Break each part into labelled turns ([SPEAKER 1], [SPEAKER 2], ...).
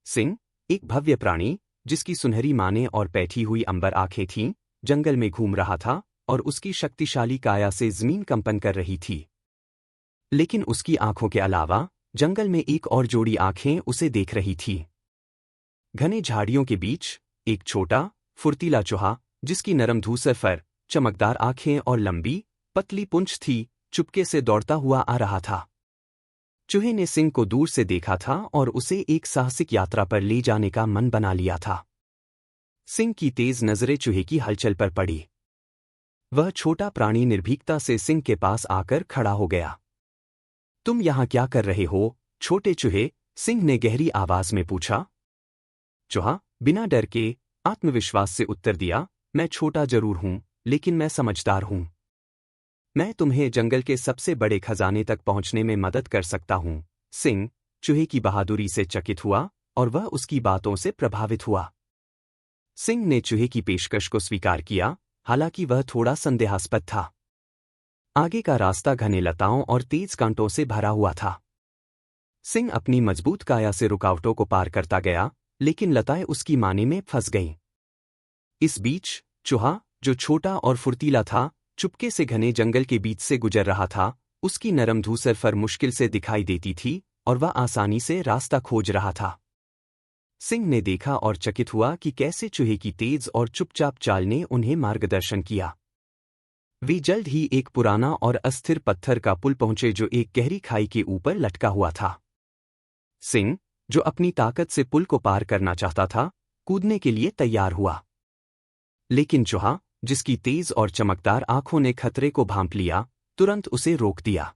[SPEAKER 1] सिंह, एक भव्य प्राणी, जिसकी सुनहरी माने और पैठी हुई अंबर आंखें थीं, जंगल में घूम रहा था और उसकी शक्तिशाली काया से जमीन कंपन कर रही थी। लेकिन उसकी आंखों के अलावा जंगल में एक और जोड़ी आंखें उसे देख रही थी। घने झाड़ियों के बीच एक छोटा, फुर्तीला चूहा, जिसकी नरम धूसर फर, चमकदार आंखें और लंबी, पतली पूंछ थी, चुपके से दौड़ता हुआ आ रहा था। चूहे ने सिंह को दूर से देखा था और उसे एक साहसिक यात्रा पर ले जाने का मन बना लिया था। सिंह की तेज नजरें चूहे की हलचल पर पड़ी। वह छोटा प्राणी निर्भीकता से सिंह के पास आकर खड़ा हो गया। तुम यहां क्या कर रहे हो, छोटे चूहे? सिंह ने गहरी आवाज में पूछा। चूहा बिना डर के आत्मविश्वास से उत्तर दिया, मैं छोटा जरूर हूं, लेकिन मैं समझदार हूं। मैं तुम्हें जंगल के सबसे बड़े खजाने तक पहुंचने में मदद कर सकता हूं। सिंह चूहे की बहादुरी से चकित हुआ और वह उसकी बातों से प्रभावित हुआ। सिंह ने चूहे की पेशकश को स्वीकार किया, हालांकि वह थोड़ा संदेहास्पद था। आगे का रास्ता घने लताओं और तेज कांटों से भरा हुआ था। सिंह अपनी मजबूत काया से रुकावटों को पार करता गया, लेकिन लताएं उसकी माने में फंस गईं। इस बीच चूहा, जो छोटा और फुर्तीला था, चुपके से घने जंगल के बीच से गुजर रहा था। उसकी नरम धूसर फर मुश्किल से दिखाई देती थी और वह आसानी से रास्ता खोज रहा था। सिंह ने देखा और चकित हुआ कि कैसे चूहे की तेज और चुपचाप चाल ने उन्हें मार्गदर्शन किया। वे जल्द ही एक पुराना और अस्थिर पत्थर का पुल पहुंचे जो एक गहरी खाई के ऊपर लटका हुआ था। सिंह, जो अपनी ताकत से पुल को पार करना चाहता था, कूदने के लिए तैयार हुआ। लेकिन चूहा, जिसकी तेज और चमकदार आंखों ने खतरे को भांप लिया, तुरंत उसे रोक दिया।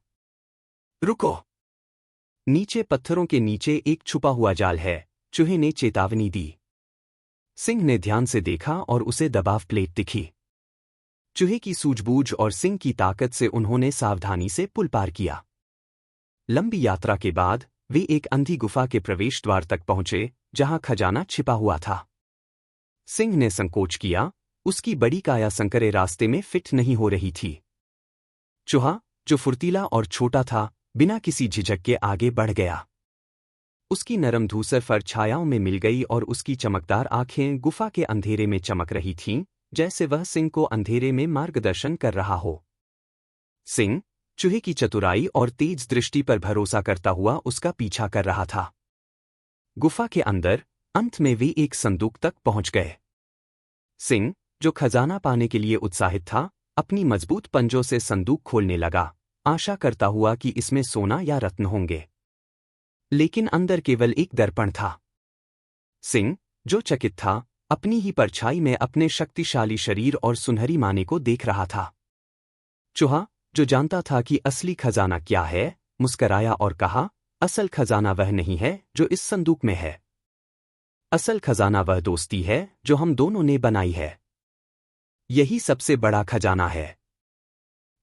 [SPEAKER 1] रुको! नीचे पत्थरों के नीचे एक छुपा हुआ जाल है, चूहे ने चेतावनी दी। सिंह ने ध्यान से देखा और उसे दबाव प्लेट दिखी। चूहे की सूझबूझ और सिंह की ताकत से उन्होंने सावधानी से पुल पार किया। लंबी यात्रा के बाद वे एक अंधी गुफा के प्रवेश द्वार तक पहुंचे, जहां खजाना छिपा हुआ था। सिंह ने संकोच किया, उसकी बड़ी काया संकरे रास्ते में फिट नहीं हो रही थी। चूहा, जो फुर्तीला और छोटा था, बिना किसी झिझक के आगे बढ़ गया। उसकी नरम धूसर फर छायाओं में मिल गई और उसकी चमकदार आंखें गुफा के अंधेरे में चमक रही थीं, जैसे वह सिंह को अंधेरे में मार्गदर्शन कर रहा हो। सिंह चूहे की चतुराई और तेज दृष्टि पर भरोसा करता हुआ उसका पीछा कर रहा था। गुफा के अंदर अंत में वे एक संदूक तक पहुंच गए। सिंह, जो खजाना पाने के लिए उत्साहित था, अपनी मजबूत पंजों से संदूक खोलने लगा, आशा करता हुआ कि इसमें सोना या रत्न होंगे। लेकिन अंदर केवल एक दर्पण था। सिंह, जो चकित था, अपनी ही परछाई में अपने शक्तिशाली शरीर और सुनहरी माने को देख रहा था। चूहा, जो जानता था कि असली खजाना क्या है, मुस्कराया और कहा, असल खजाना वह नहीं है जो इस संदूक में है। असल खजाना वह दोस्ती है जो हम दोनों ने बनाई है। यही सबसे बड़ा खजाना है।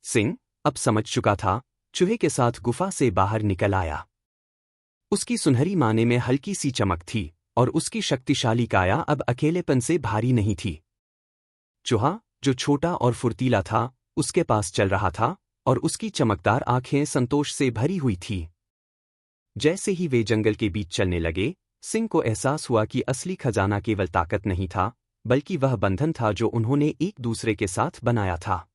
[SPEAKER 1] सिंह अब समझ चुका था, चूहे के साथ गुफा से बाहर निकल आया। उसकी सुनहरी माने में हल्की सी चमक थी और उसकी शक्तिशाली काया अब अकेलेपन से भारी नहीं थी। चूहा, जो छोटा और फुर्तीला था, उसके पास चल रहा था और उसकी चमकदार आंखें संतोष से भरी हुई थी। जैसे ही वे जंगल के बीच चलने लगे, सिंह को एहसास हुआ कि असली खजाना केवल ताकत नहीं था, बल्कि वह बंधन था जो उन्होंने एक दूसरे के साथ बनाया था।